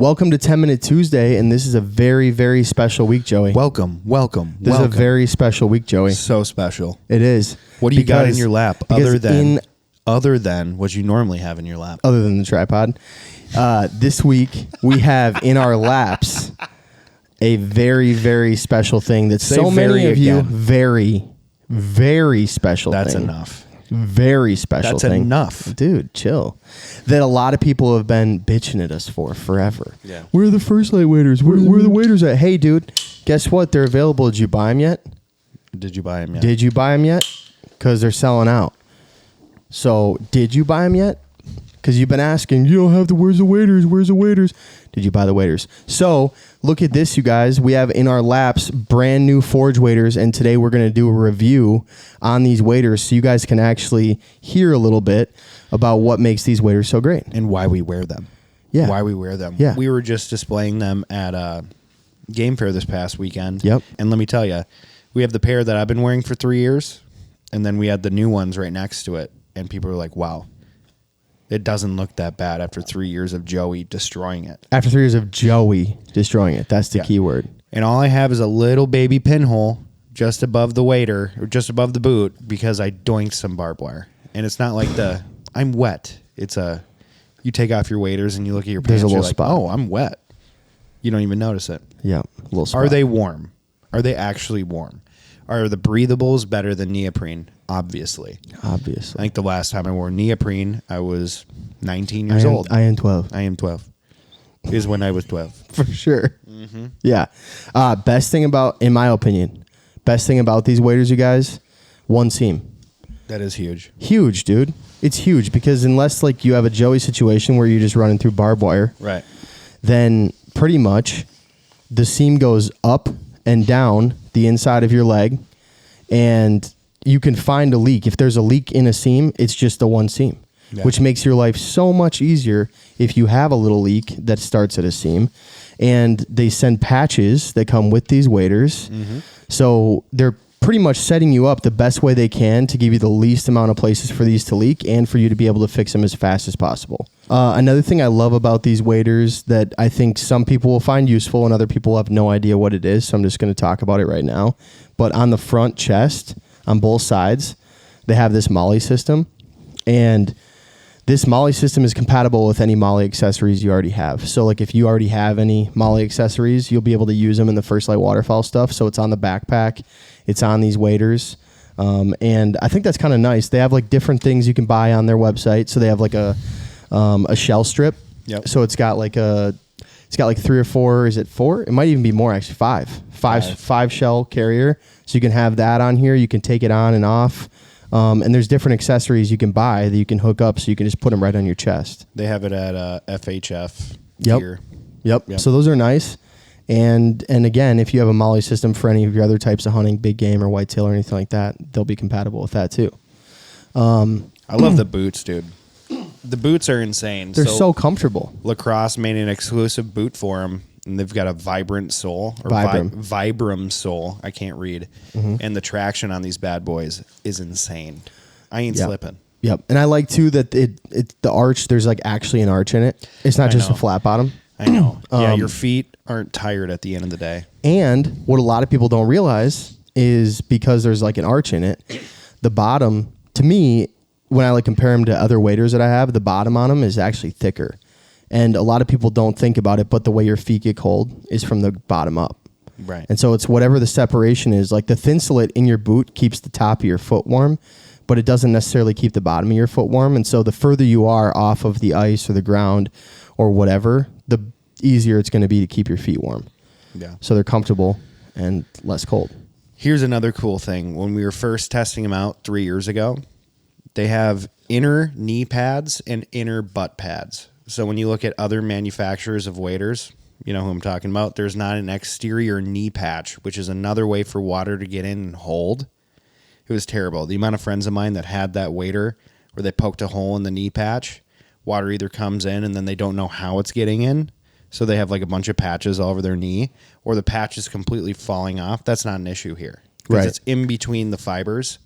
Welcome to 10 Minute Tuesday, and this is a very, very special week, Joey. Welcome. This is a very special week, Joey. So special. It is. What do you got in your lap other than what you normally have in your lap? Other than the tripod. This week, we have in our laps a very, very special thing that so many of you, very, very special That's thing. enough. Very special That's thing. enough. Dude, chill. That a lot of people have been bitching at us for forever. Yeah. Where are the first light waiters? Where are the waiters at? Hey, dude, guess what? They're available. Did you buy them yet? Did you buy them yet? Did you buy them yet? Because they're selling out. So, did you buy them yet? Because you've been asking, you don't have the where's the waiters? Where's the waiters? Did you buy the waiters? So, look at this, you guys. We have in our laps brand new Forge waiters, and today we're going to do a review on these waiters so you guys can actually hear a little bit about what makes these waiters so great. And why we wear them. Yeah. Why we wear them. Yeah. We were just displaying them at a game fair this past weekend. Yep. And let me tell you, we have the pair that I've been wearing for 3 years, and then we had the new ones right next to it, and people were like, wow. It doesn't look that bad after 3 years of Joey destroying it. After 3 years of Joey destroying it. That's the key word. And all I have is a little baby pinhole just above the waiter, or just above the boot, because I doinked some barbed wire. And it's not like I'm wet. It's you take off your waders and you look at your pants, There's a little you're like, spot. oh, I'm wet. You don't even notice it. Yeah, a little spot. Are they warm? Are they actually warm? Are the breathables better than neoprene? Obviously. I think the last time I wore neoprene, I was 19 years old. I am 12. I am 12. Is when I was 12. For sure. Mm-hmm. Yeah. Best thing about, in my opinion, these waders, you guys, one seam. That is huge. Huge, dude. It's huge because unless like you have a Joey situation where you're just running through barbed wire, right, then pretty much the seam goes up and down the inside of your leg, and you can find a leak. If there's a leak in a seam, it's just the one seam, which makes your life so much easier if you have a little leak that starts at a seam. And they send patches that come with these waders. Mm-hmm. So they're pretty much setting you up the best way they can to give you the least amount of places for these to leak and for you to be able to fix them as fast as possible. Another thing I love about these waders that I think some people will find useful and other people have no idea what it is, so I'm just going to talk about it right now. But on the front chest, on both sides, they have this MOLLE system, and this MOLLE system is compatible with any MOLLE accessories you already have. So like if you already have any MOLLE accessories, you'll be able to use them in the First Light Waterfowl stuff. So it's on the backpack, it's on these waders. And I think that's kind of nice. They have like different things you can buy on their website. So they have like a shell strip. Yep. So it's got like 3 or 4. Is it 4? It might even be more actually. Five shell carrier. So you can have that on here. You can take it on and off. And there's different accessories you can buy that you can hook up so you can just put them right on your chest. They have it at FHF Yep. here. Yep. So those are nice. And again, if you have a MOLLE system for any of your other types of hunting, big game or whitetail or anything like that, they'll be compatible with that too. I love the boots, dude. The boots are insane. They're so comfortable. Lacrosse made an exclusive boot for them, and they've got a Vibrant sole. Or Vibram sole. I can't read. Mm-hmm. And the traction on these bad boys is insane. I ain't slipping. Yep. And I like too that the arch, there's like actually an arch in it. It's not just a flat bottom. I know. Yeah, your feet aren't tired at the end of the day. And what a lot of people don't realize is because there's like an arch in it, the bottom, to me, when I like compare them to other waders that I have, the bottom on them is actually thicker. And a lot of people don't think about it, but the way your feet get cold is from the bottom up. Right. And so it's whatever the separation is. Like the Thinsulate in your boot keeps the top of your foot warm, but it doesn't necessarily keep the bottom of your foot warm. And so the further you are off of the ice or the ground or whatever, the easier it's going to be to keep your feet warm. Yeah. So they're comfortable and less cold. Here's another cool thing. When we were first testing them out 3 years ago, they have inner knee pads and inner butt pads. So when you look at other manufacturers of waders, you know who I'm talking about, there's not an exterior knee patch, which is another way for water to get in and hold. It was terrible. The amount of friends of mine that had that wader where they poked a hole in the knee patch, water either comes in and then they don't know how it's getting in. So they have like a bunch of patches all over their knee, or the patch is completely falling off. That's not an issue here. Because it's in between the fibers.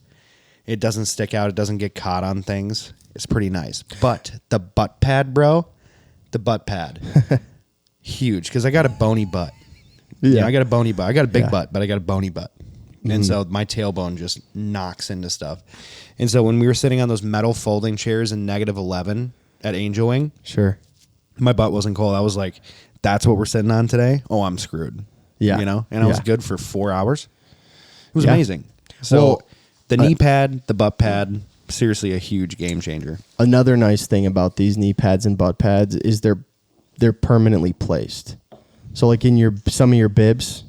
It doesn't stick out. It doesn't get caught on things. It's pretty nice. But the butt pad, bro, the butt pad. huge because I got a bony butt. Yeah. I got a bony butt. I got a big Yeah. butt, but I got a bony butt. And so my tailbone just knocks into stuff. And so when we were sitting on those metal folding chairs in -11 at Angel Wing, Sure. my butt wasn't cold. I was like, that's what we're sitting on today? Oh, I'm screwed. Yeah. You know? And I was Yeah. good for 4 hours. It was Yeah. amazing. So Well, the knee pad, the butt pad, seriously a huge game changer. Another nice thing about these knee pads and butt pads is they're permanently placed. So like in some of your bibs,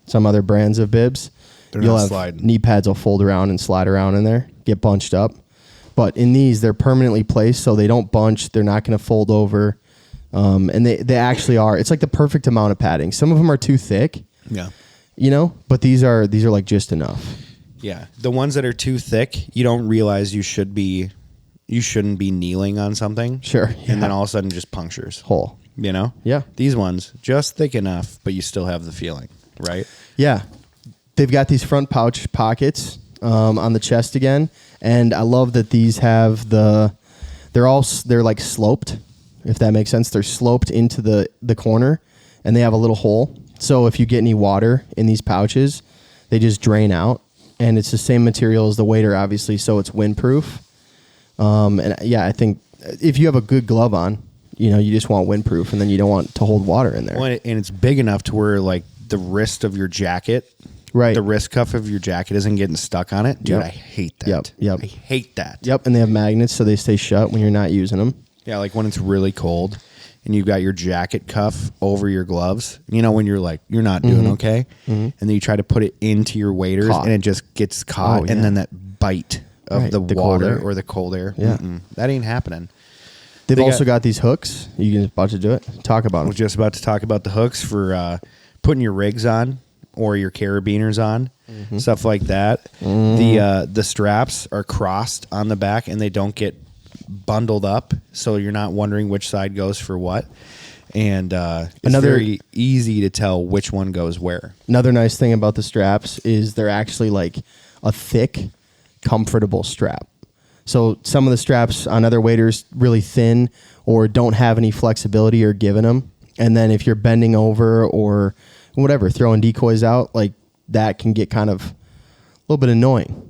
some other brands of bibs, They're you'll not have sliding. knee pads will fold around and slide around in there, get bunched up. But in these, they're permanently placed, so they don't bunch. They're not going to fold over, and they actually are. It's like the perfect amount of padding. Some of them are too thick, Yeah. but these are like just enough. Yeah. The ones that are too thick, you don't realize you shouldn't be kneeling on something. Sure. And then all of a sudden just punctures. Hole. You know? Yeah. These ones, just thick enough, but you still have the feeling, right? Yeah. They've got these front pouch pockets on the chest again, and I love that these have they're like sloped, if that makes sense. They're sloped into the corner, and they have a little hole. So if you get any water in these pouches, they just drain out, and it's the same material as the wader, obviously, so it's windproof. And yeah, I think if you have a good glove on, you just want windproof, and then you don't want to hold water in there. Well, and it's big enough to where like the wrist of your jacket, Right. the wrist cuff of your jacket isn't getting stuck on it. Dude, Yep. I hate that. Yep. I hate that. Yep, and they have magnets, so they stay shut when you're not using them. Yeah, like when it's really cold and you've got your jacket cuff over your gloves, when you're like, you're not doing okay. And then you try to put it into your waders Caught. and it just gets caught. Oh, yeah. And then that bite of Right, the the cold water air. or the cold air. Yeah. That ain't happening. They've They also got- got these hooks. You can about to do it. Talk about I them. was just about to talk about the hooks for putting your rigs on or your carabiners on, stuff like that. The straps are crossed on the back and they don't get bundled up, so you're not wondering which side goes for what. And it's very easy to tell which one goes where. Another nice thing about the straps is they're actually like a thick, comfortable strap. So some of the straps on other waders really thin or don't have any flexibility or giving them. And then if you're bending over or whatever, throwing decoys out, like that can get kind of a little bit annoying,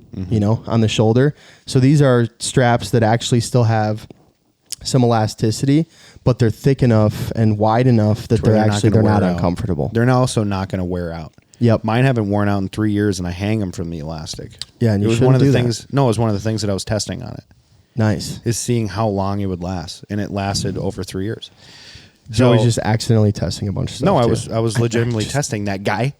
on the shoulder. So these are straps that actually still have some elasticity, but they're thick enough and wide enough that they're not uncomfortable. They're also not going to wear out. Yep. Mine haven't worn out in 3 years, and I hang them from the elastic. Yeah, and it you was one of the shouldn't do things. No, it was one of the things that I was testing on it. Nice. Is seeing how long it would last, and it lasted over 3 years. Joey's just accidentally testing a bunch of stuff. No, too. I was legitimately testing that guy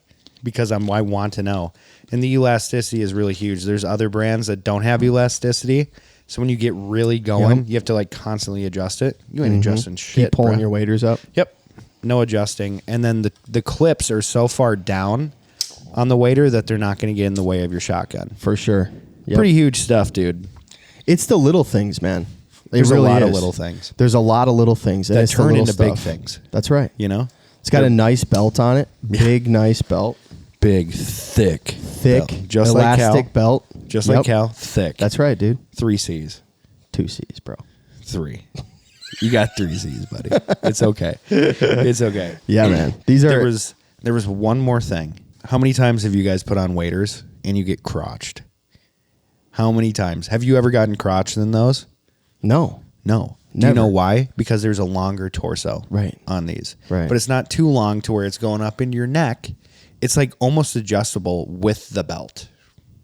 because I want to know. And the elasticity is really huge. There's other brands that don't have elasticity. So when you get really going, you have to like constantly adjust it. You ain't adjusting shit. Keep pulling bruh. your waders up. Yep. No adjusting. And then the clips are so far down on the wader that they're not going to get in the way of your shotgun. For sure. Yep. Pretty huge stuff, dude. It's the little things, man. There's really a lot of is. little things There's a lot of little things. and that it's the turn little into big stuff. things. That's right. You know? It's got a nice belt on it. Big, nice belt. Big, thick. Thick, belt. Just like Cal. elastic belt. Just Yep. like Cal. Thick. That's right, dude. 3 C's. 2 C's, bro. 3. You got 3 C's, buddy. It's okay. It's okay. Yeah, man. These are. There was one more thing. How many times have you guys put on waders and you get crotched? How many times? Have you ever gotten crotched in those? No. No. Do Never. you know why? Because there's a longer torso Right. on these. Right. But it's not too long to where it's going up into your neck. It's like almost adjustable with the belt.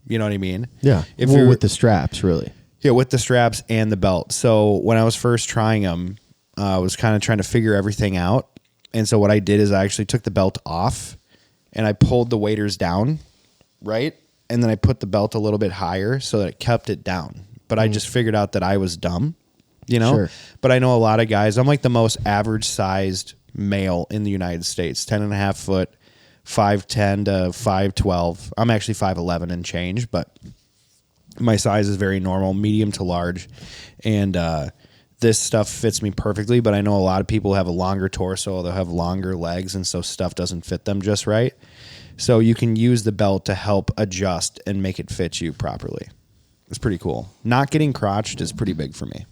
You know what I mean? Yeah. If Well, you're with the straps, really. Yeah, with the straps and the belt. So when I was first trying them, I was kind of trying to figure everything out. And so what I did is I actually took the belt off and I pulled the waders down, right? And then I put the belt a little bit higher so that it kept it down. But I just figured out that I was dumb, you know? Sure. But I know a lot of guys. I'm like the most average sized male in the United States, 10 and a half foot, 5'10 to 5'12. I'm actually 5'11 and change, but my size is very normal, medium to large. And this stuff fits me perfectly, but I know a lot of people have a longer torso, they'll have longer legs, and so stuff doesn't fit them just right. So you can use the belt to help adjust and make it fit you properly. It's pretty cool. Not getting crotched is pretty big for me.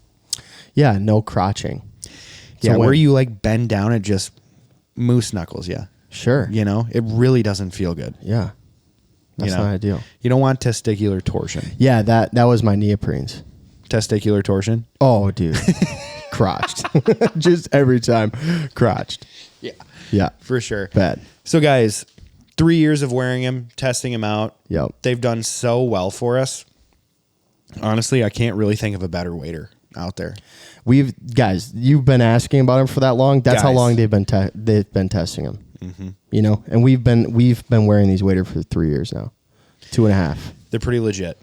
Yeah, no crotching. So Yeah, where you like bend down, it just moose knuckles, yeah. Sure. You know, it really doesn't feel good. Yeah. That's You know? not ideal. You don't want testicular torsion. Yeah, that was my neoprenes. Testicular torsion? Oh, dude. Crotched. Just every time. Crotched. Yeah. Yeah. For sure. Bad. So, guys, 3 years of wearing them, testing them out. Yep. They've done so well for us. Honestly, I can't really think of a better waiter out there. Guys, you've been asking about them for that long. That's how Guys. long they've been testing them. Mm-hmm. You know, and we've been wearing these waiter for 3 years now, 2.5. They're pretty legit.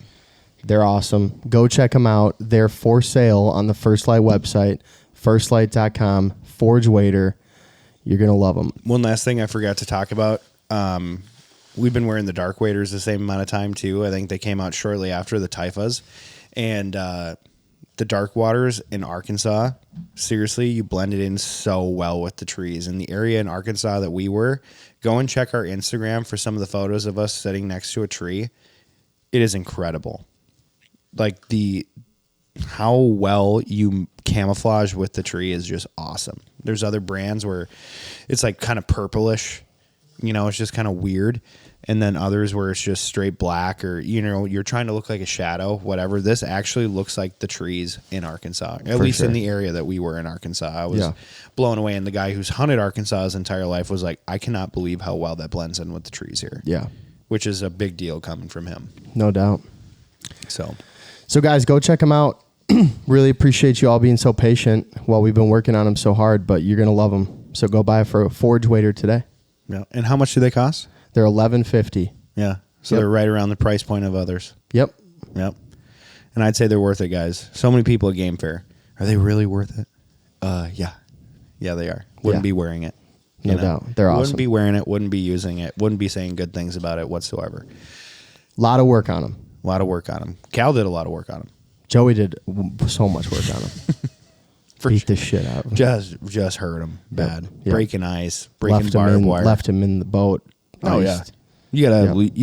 They're awesome. Go check them out. They're for sale on the First Light website, firstlight.com, Forge Waiter. You're going to love them. One last thing I forgot to talk about. We've been wearing the dark waders the same amount of time too. I think they came out shortly after the Typhas. And the dark waters in Arkansas, seriously, you blend it in so well with the trees. In the area in Arkansas that we were, go and check our Instagram for some of the photos of us sitting next to a tree. It is incredible. Like how well you camouflage with the tree is just awesome. There's other brands where it's like kind of purplish, you know, it's just kind of weird. And then others where it's just straight black, or, you know, you're trying to look like a shadow, whatever. This actually looks like the trees in Arkansas, at least sure. in the area that we were in Arkansas. I was Yeah. blown away. And the guy who's hunted Arkansas his entire life was like, I cannot believe how well that blends in with the trees here. Yeah. Which is a big deal coming from him. No doubt. So guys, go check them out. Really appreciate you all being so patient while we've been working on them so hard, but you're going to love them. So go buy for a Forge Waiter today. yeah. And how much do they cost? They're $11.50. Yeah. So Yep. they're right around the price point of others. Yep. Yep. And I'd say they're worth it, guys. So many people at Game Fair. Are they really worth it? Yeah. Yeah, they are. Wouldn't Yeah. be wearing it. No doubt. They're awesome. Wouldn't be wearing it. Wouldn't be using it. Wouldn't be saying good things about it whatsoever. A lot of work on them. A lot of work on them. Cal did a lot of work on them. Joey did so much work on them. Beat the shit out of him. Just hurt him bad. Yep. Breaking ice. Breaking Left him barbed wire. left him in the boat. Oh, yeah. Iced. You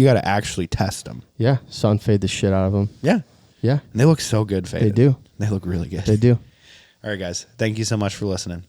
gotta actually test them. Yeah. Sun fade the shit out of them. Yeah. Yeah. And they look so good faded. They do. They look really good. They do. All right, guys. Thank you so much for listening.